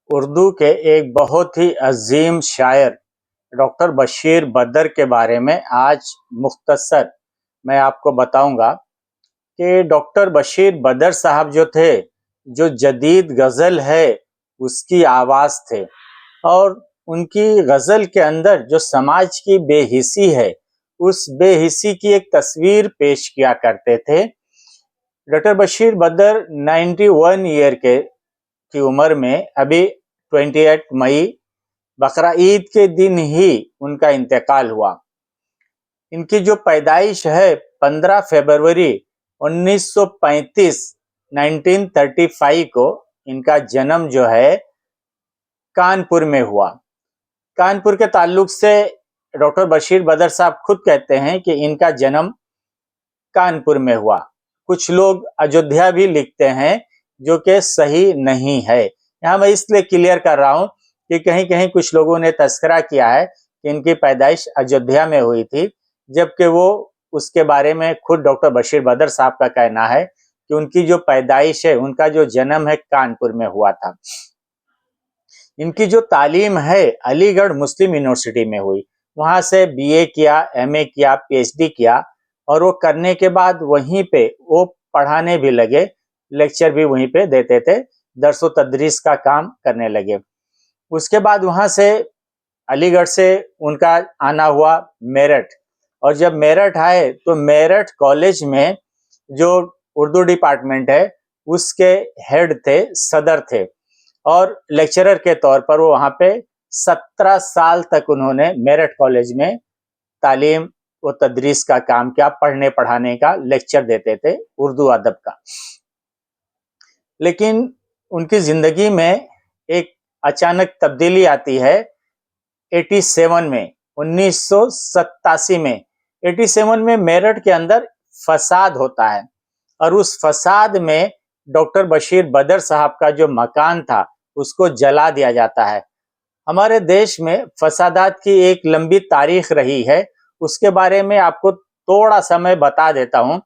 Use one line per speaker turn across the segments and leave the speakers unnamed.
उर्दू के एक बहुत ही अजीम शायर डॉक्टर बशीर बदर के बारे में आज मुख्तसर मैं आपको बताऊंगा कि डॉक्टर बशीर बदर साहब जो थे, जो जदीद गज़ल है उसकी आवाज़ थे और उनकी गज़ल के अंदर जो समाज की बेहिसी है, उस बेहिसी की एक तस्वीर पेश किया करते थे। डॉक्टर बशीर बदर 91 ईयर की उम्र में अभी 28 मई बकरा ईद के दिन ही उनका इंतकाल हुआ। इनकी जो पैदाइश है 15 फरवरी 1935 1935 को इनका जन्म जो है कानपुर में हुआ। कानपुर के ताल्लुक से डॉक्टर बशीर बदर साहब खुद कहते हैं कि इनका जन्म कानपुर में हुआ। कुछ लोग अयोध्या भी लिखते हैं, जो कि सही नहीं है। यहाँ मैं इसलिए क्लियर कर रहा हूँ कि कहीं कहीं कुछ लोगों ने तस्करा किया है कि इनकी पैदाइश अयोध्या में हुई थी, जबकि वो उसके बारे में खुद डॉक्टर बशीर बदर साहब का कहना है कि उनकी जो पैदाइश है, उनका जो जन्म है कानपुर में हुआ था। इनकी जो तालीम है अलीगढ़ मुस्लिम यूनिवर्सिटी में हुई, वहाँ से बीए किया, एमए किया, पीएचडी किया और वो करने के बाद वहीं पे वो पढ़ाने भी लगे, लेक्चर भी वहीं पे देते थे, दर्स व तदरीस का काम करने लगे। उसके बाद वहाँ से अलीगढ़ से उनका आना हुआ मेरठ, और जब मेरठ आए तो मेरठ कॉलेज में जो उर्दू डिपार्टमेंट है उसके हेड थे, सदर थे, और लेक्चरर के तौर पर वो वहाँ पे 17 साल तक उन्होंने मेरठ कॉलेज में तालीम व तदरीस का काम किया, पढ़ने पढ़ाने का, लेक्चर देते थे उर्दू अदब का। लेकिन उनकी जिंदगी में एक अचानक तब्दीली आती है 87 में, 1987 में। 87 में मेरठ के अंदर फसाद होता है और उस फसाद में डॉक्टर बशीर बदर साहब का जो मकान था उसको जला दिया जाता है। हमारे देश में फसादात की एक लंबी तारीख रही है, उसके बारे में आपको थोड़ा सा मैं बता देता हूँ।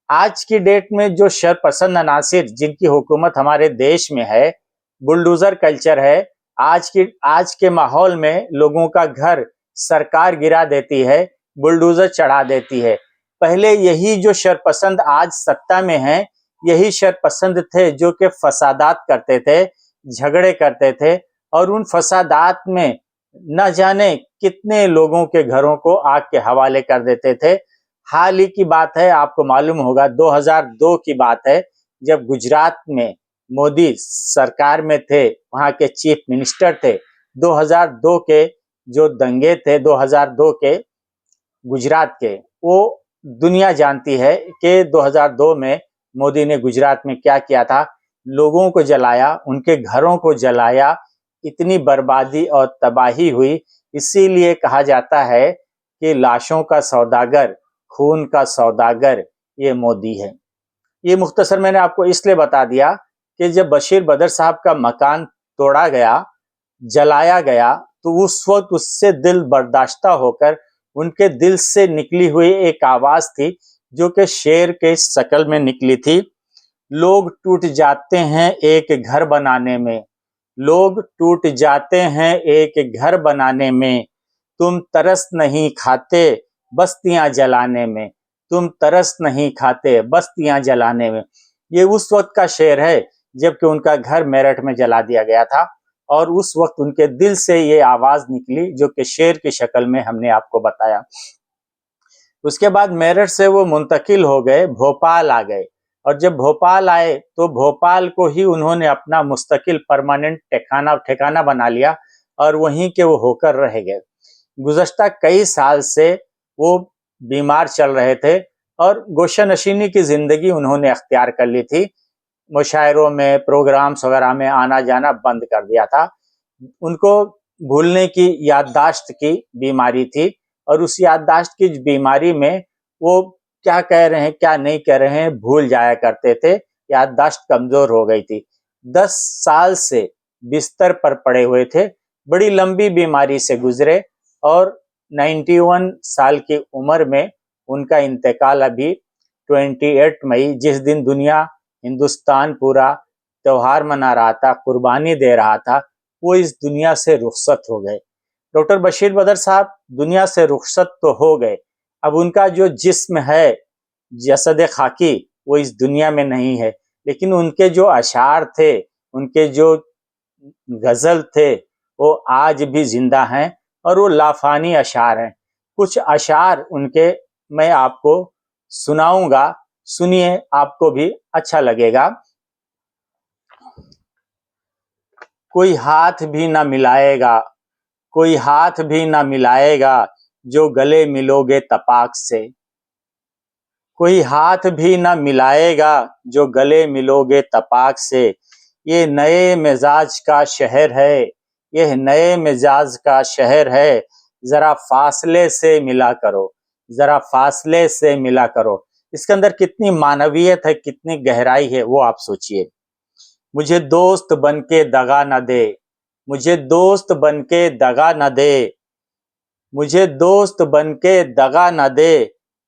आज की डेट में जो शरपसंद अनासिर जिनकी हुकूमत हमारे देश में है, बुलडोजर कल्चर है। आज के माहौल में लोगों का घर सरकार गिरा देती है, बुलडोजर चढ़ा देती है। पहले यही जो शरपसंद आज सत्ता में हैं, यही शरपसंद थे जो कि फसादात करते थे, झगड़े करते थे और उन फसादात में न जाने कितने लोगों के घरों को आग के हवाले कर देते थे। हाल ही की बात है, आपको मालूम होगा 2002 की बात है, जब गुजरात में मोदी सरकार में थे, वहां के चीफ मिनिस्टर थे। 2002 के जो दंगे थे 2002 के गुजरात के, वो दुनिया जानती है कि 2002 में मोदी ने गुजरात में क्या किया था। लोगों को जलाया, उनके घरों को जलाया, इतनी बर्बादी और तबाही हुई। इसीलिए कहा जाता है कि लाशों का सौदागर, खून का सौदागर ये मोदी है। ये मुख्तसर मैंने आपको इसलिए बता दिया कि जब बशीर बदर साहब का मकान तोड़ा गया, जलाया गया, तो उस वक्त उससे दिल बर्दाश्ता होकर उनके दिल से निकली हुई एक आवाज थी, जो कि शेर के शक्ल में निकली थी। लोग टूट जाते हैं एक घर बनाने में, लोग टूट जाते हैं एक घर बनाने में, तुम तरस नहीं खाते बस्तियां जलाने में, तुम तरस नहीं खाते बस्तियां जलाने में। ये उस वक्त का शेर है जबकि उनका घर मेरठ में जला दिया गया था और उस वक्त उनके दिल से ये आवाज निकली जो कि शेर की शक्ल में हमने आपको बताया। उसके बाद मेरठ से वो मुंतकिल हो गए, भोपाल आ गए, और जब भोपाल आए तो भोपाल को ही उन्होंने अपना मुस्तकिल परमानेंट ठिकाना बना लिया और वहीं के वो होकर रह गए। गुज़श्ता कई साल से वो बीमार चल रहे थे और गोशनशीनी की जिंदगी उन्होंने अख्तियार कर ली थी। मुशायरों में, प्रोग्राम्स वगैरह में आना जाना बंद कर दिया था। उनको भूलने की, याददाश्त की बीमारी थी और उस याददाश्त की बीमारी में वो क्या कह रहे हैं, क्या नहीं कह रहे हैं, भूल जाया करते थे। याददाश्त कमजोर हो गई थी। 10 साल से बिस्तर पर पड़े हुए थे, बड़ी लंबी बीमारी से गुजरे और 91 साल की उम्र में उनका इंतकाल अभी 28 मई, जिस दिन दुनिया, हिंदुस्तान पूरा त्योहार मना रहा था, कुर्बानी दे रहा था, वो इस दुनिया से रुखसत हो गए। डॉक्टर बशीर बदर साहब दुनिया से रुखसत तो हो गए, अब उनका जो जिस्म है जसद खाकी वो इस दुनिया में नहीं है, लेकिन उनके जो अशार थे, उनके जो गजल थे, वो आज भी जिंदा हैं और वो लाफानी अशार हैं। कुछ अशार उनके मैं आपको सुनाऊंगा, सुनिए, आपको भी अच्छा लगेगा। कोई हाथ भी ना मिलाएगा, कोई हाथ भी ना मिलाएगा, जो गले मिलोगे तपाक से। कोई हाथ भी ना मिलाएगा, जो गले मिलोगे तपाक से। ये नए मिजाज का शहर है, यह नए मिजाज का शहर है, जरा फासले से मिला करो, जरा फासले से मिला करो। इसके अंदर कितनी मानवीयत है, कितनी गहराई है, वो आप सोचिए। मुझे दोस्त बन के दगा न दे, मुझे दोस्त बन के दगा न दे, मुझे दोस्त बन के दगा न दे,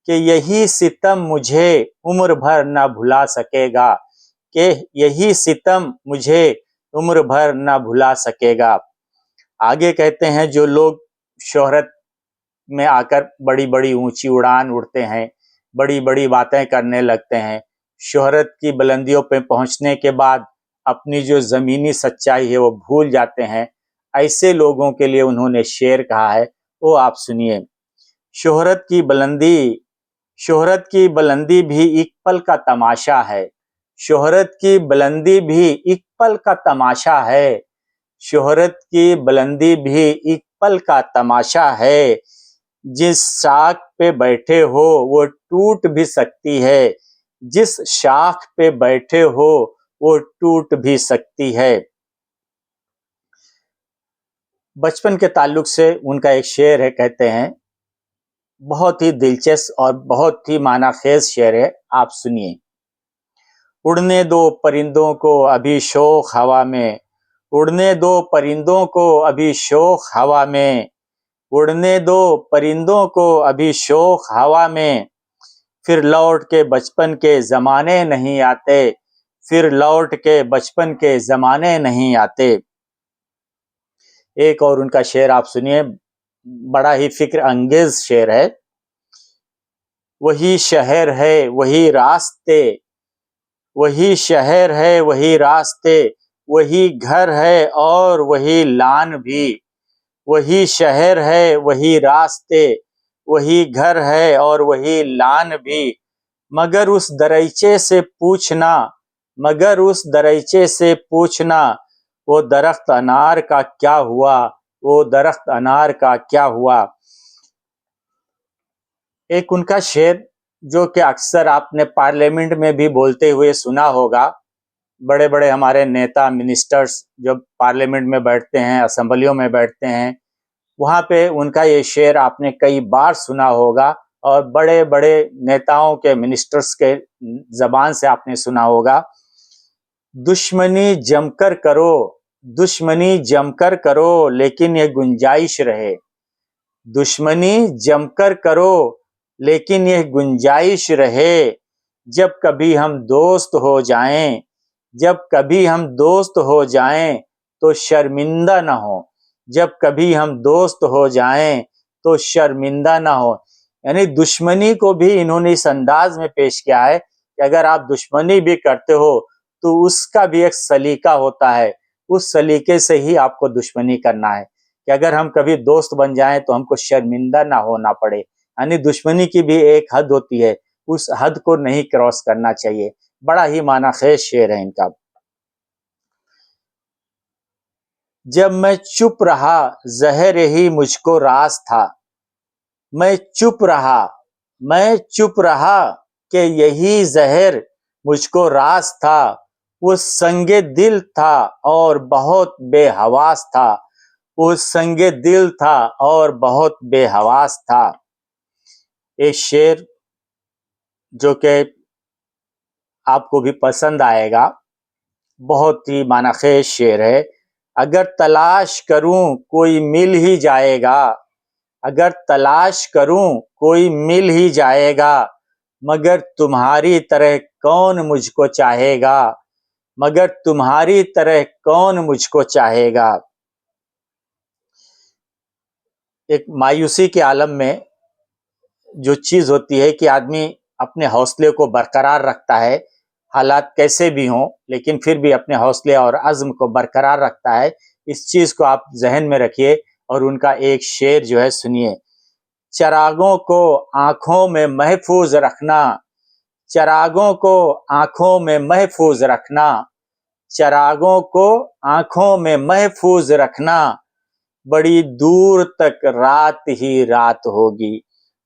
कि यही सितम मुझे उम्र भर न भुला सकेगा, कि यही सितम मुझे उम्र भर न भुला सकेगा। आगे कहते हैं, जो लोग शोहरत में आकर बड़ी बड़ी ऊंची उड़ान उड़ते हैं, बड़ी बड़ी बातें करने लगते हैं, शोहरत की बुलंदियों पे पहुंचने के बाद अपनी जो ज़मीनी सच्चाई है वो भूल जाते हैं। ऐसे लोगों के लिए उन्होंने शेर कहा है, वो आप सुनिए। शोहरत की बुलंदी, शोहरत की बुलंदी भी एक पल का तमाशा है, शोहरत की बुलंदी भी एक पल का तमाशा है, शोहरत की बुलंदी भी एक पल का तमाशा है। जिस शाख पे बैठे हो वो टूट भी सकती है, जिस शाख पे बैठे हो वो टूट भी सकती है। बचपन के ताल्लुक से उनका एक शेर है, कहते हैं, बहुत ही दिलचस्प और बहुत ही मानाखेज शेर है, आप सुनिए। उड़ने दो परिंदों को अभी शोख हवा में, उड़ने दो परिंदों को अभी शोख हवा में, उड़ने दो परिंदों को अभी शोख हवा में, फिर लौट के बचपन के जमाने नहीं आते, फिर लौट के बचपन के जमाने नहीं आते। एक और उनका शेर आप सुनिए, बड़ा ही फिक्र अंगेज शेर है। वही शहर है वही रास्ते, वही शहर है वही रास्ते, वही घर है और वही लान भी, वही शहर है वही रास्ते, वही घर है और वही लान भी। मगर उस दरईचे से पूछना, मगर उस दरईचे से पूछना, वो दरख्त अनार का क्या हुआ, वो दरख्त अनार का क्या हुआ। एक उनका शेर जो कि अक्सर आपने पार्लियामेंट में भी बोलते हुए सुना होगा, बड़े बड़े हमारे नेता मिनिस्टर्स जब पार्लियामेंट में बैठते हैं, असेंबलियों में बैठते हैं, वहाँ पे उनका ये शेर आपने कई बार सुना होगा और बड़े बड़े नेताओं के, मिनिस्टर्स के जबान से आपने सुना होगा। दुश्मनी जमकर करो, दुश्मनी जमकर करो, लेकिन ये गुंजाइश रहे, दुश्मनी जमकर करो, लेकिन यह गुंजाइश रहे। जब कभी हम दोस्त हो जाएं, जब कभी हम दोस्त हो जाएं, तो शर्मिंदा ना हो, जब कभी हम दोस्त हो जाएं तो शर्मिंदा ना हो। यानी दुश्मनी को भी इन्होंने इस अंदाज में पेश किया है कि अगर आप दुश्मनी भी करते हो तो उसका भी एक सलीका होता है, उस सलीके से ही आपको दुश्मनी करना है, कि अगर हम कभी दोस्त बन जाएं तो हमको शर्मिंदा ना होना पड़े। यानी दुश्मनी की भी एक हद होती है, उस हद को नहीं क्रॉस करना चाहिए। बड़ा ही मानाखेज शेर है इनका। जब मैं चुप रहा जहर ही मुझको रास था, मैं चुप रहा, मैं चुप रहा, कि यही जहर मुझको रास था। वो संगे दिल था और बहुत बेहवास था, वो संगे दिल था और बहुत बेहवास था। एक शेर जो कि आपको भी पसंद आएगा, बहुत ही मानाखेज शेर है। अगर तलाश करूं कोई मिल ही जाएगा, अगर तलाश करूं कोई मिल ही जाएगा, मगर तुम्हारी तरह कौन मुझको चाहेगा, मगर तुम्हारी तरह कौन मुझको चाहेगा। एक मायूसी के आलम में जो चीज होती है कि आदमी अपने हौसले को बरकरार रखता है, हालात कैसे भी हों, लेकिन फिर भी अपने हौसले और अज़्म को बरकरार रखता है। इस चीज को आप जहन में रखिए और उनका एक शेर जो है सुनिए। चरागों को आंखों में महफूज रखना, चरागों को आंखों में महफूज रखना, चरागों को आंखों में महफूज रखना, बड़ी दूर तक रात ही रात होगी,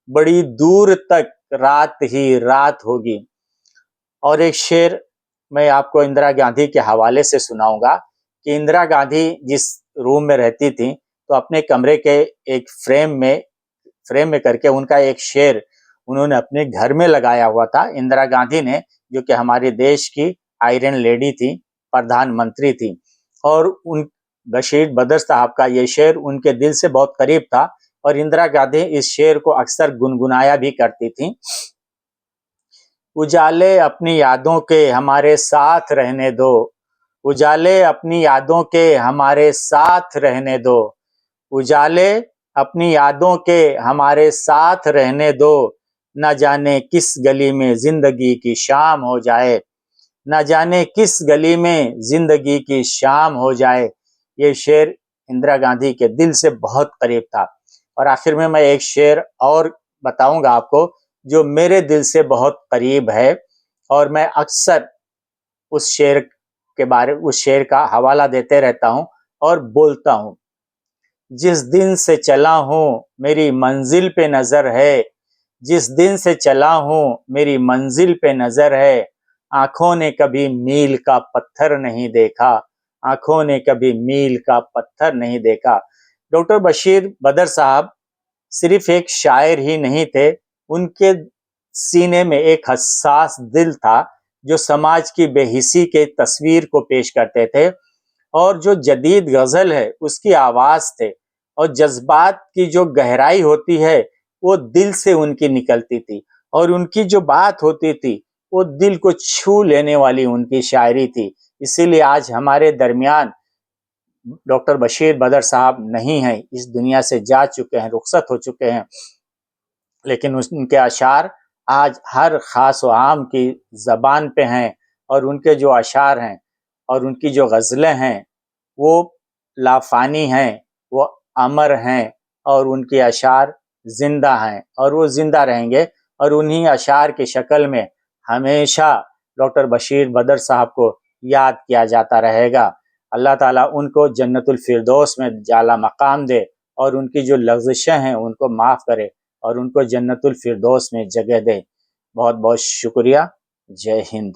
बड़ी दूर तक रात ही रात होगी। और एक शेर मैं आपको इंदिरा गांधी के हवाले से सुनाऊंगा कि इंदिरा गांधी जिस रूम में रहती थी, तो अपने कमरे के एक फ्रेम में करके उनका एक शेर उन्होंने अपने घर में लगाया हुआ था। इंदिरा गांधी ने, जो कि हमारे देश की आयरन लेडी थी, प्रधानमंत्री थी, और उन बशीर बदर साहब का ये शेर उनके दिल से बहुत करीब था और इंदिरा गांधी इस शेर को अक्सर गुनगुनाया भी करती थी। उजाले अपनी यादों के हमारे साथ रहने दो, उजाले अपनी यादों के हमारे साथ रहने दो, उजाले अपनी यादों के हमारे साथ रहने दो, न जाने किस गली में जिंदगी की शाम हो जाए, न जाने किस गली में जिंदगी की शाम हो जाए। ये शेर इंदिरा गांधी के दिल से बहुत करीब था। और आखिर में मैं एक शेर और बताऊंगा आपको जो मेरे दिल से बहुत करीब है, और मैं अक्सर उस शेर का हवाला देते रहता हूं और बोलता हूं। जिस दिन से चला हूं मेरी मंजिल पे नजर है, जिस दिन से चला हूं मेरी मंजिल पे नजर है, आंखों ने कभी मील का पत्थर नहीं देखा, आंखों ने कभी मील का पत्थर नहीं देखा। डॉक्टर बशीर बदर साहब सिर्फ एक शायर ही नहीं थे, उनके सीने में एक हसास दिल था जो समाज की बेहिसी के तस्वीर को पेश करते थे, और जो जदीद गजल है उसकी आवाज थे, और जज्बात की जो गहराई होती है वो दिल से उनकी निकलती थी, और उनकी जो बात होती थी वो दिल को छू लेने वाली उनकी शायरी थी। इसीलिए आज हमारे दरमियान डॉक्टर बशीर बदर साहब नहीं हैं, इस दुनिया से जा चुके हैं, रुखसत हो चुके हैं, लेकिन उनके अशार आज हर खास व आम की जबान पे हैं, और उनके जो अशार हैं और उनकी जो गज़लें हैं वो लाफानी हैं, वो अमर हैं, और उनके अशार जिंदा हैं और वो जिंदा रहेंगे, और उन्हीं अशार की शक्ल में हमेशा डॉक्टर बशीर बदर साहब को याद किया जाता रहेगा। अल्लाह ताला उनको जन्नतुल फिरदौस में जाला मकाम दे, और उनकी जो लग़्ज़िशें हैं उनको माफ़ करे, और उनको जन्नतुल फिरदौस में जगह दे। बहुत बहुत शुक्रिया। जय हिंद।